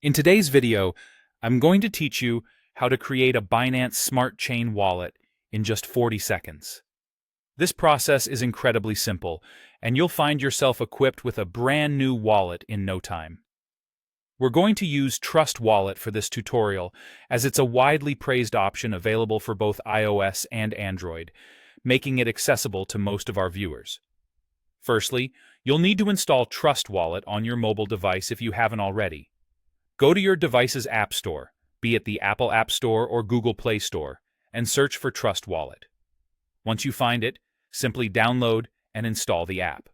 In today's video, I'm going to teach you how to create a Binance Smart Chain wallet in just 40 seconds. This process is incredibly simple, and you'll find yourself equipped with a brand new wallet in no time. We're going to use Trust Wallet for this tutorial, as it's a widely praised option available for both iOS and Android, making it accessible to most of our viewers. Firstly, you'll need to install Trust Wallet on your mobile device if you haven't already. Go to your device's App Store, be it the Apple App Store or Google Play Store, and search for Trust Wallet. Once you find it, simply download and install the app.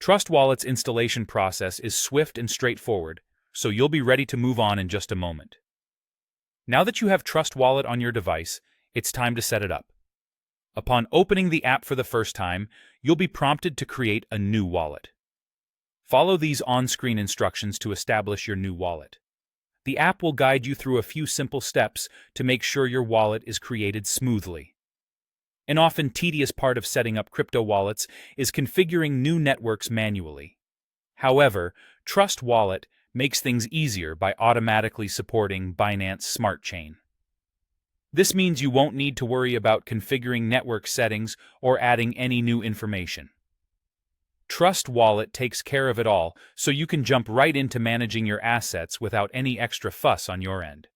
Trust Wallet's installation process is swift and straightforward, so you'll be ready to move on in just a moment. Now that you have Trust Wallet on your device, it's time to set it up. Upon opening the app for the first time, you'll be prompted to create a new wallet. Follow these on-screen instructions to establish your new wallet. The app will guide you through a few simple steps to make sure your wallet is created smoothly. An often tedious part of setting up crypto wallets is configuring new networks manually. However, Trust Wallet makes things easier by automatically supporting Binance Smart Chain. This means you won't need to worry about configuring network settings or adding any new information. Trust Wallet takes care of it all, so you can jump right into managing your assets without any extra fuss on your end.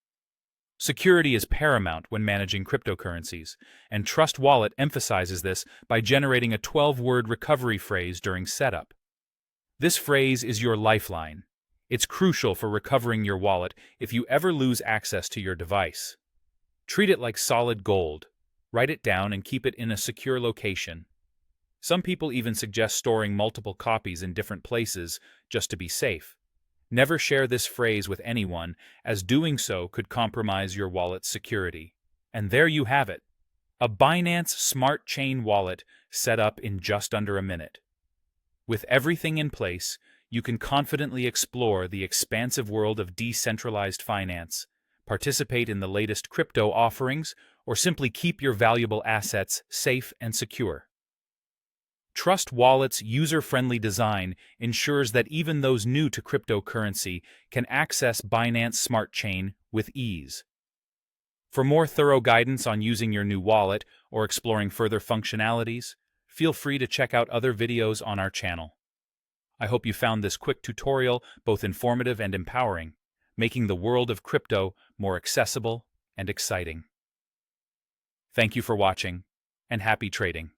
Security is paramount when managing cryptocurrencies, and Trust Wallet emphasizes this by generating a 12-word recovery phrase during setup. This phrase is your lifeline. It's crucial for recovering your wallet if you ever lose access to your device. Treat it like solid gold. Write it down and keep it in a secure location. Some people even suggest storing multiple copies in different places just to be safe. Never share this phrase with anyone, as doing so could compromise your wallet's security. And there you have it, a Binance Smart Chain wallet set up in just under a minute. With everything in place, you can confidently explore the expansive world of decentralized finance, participate in the latest crypto offerings, or simply keep your valuable assets safe and secure. Trust Wallet's user-friendly design ensures that even those new to cryptocurrency can access Binance Smart Chain with ease. For more thorough guidance on using your new wallet or exploring further functionalities, feel free to check out other videos on our channel. I hope you found this quick tutorial both informative and empowering, making the world of crypto more accessible and exciting. Thank you for watching, and happy trading.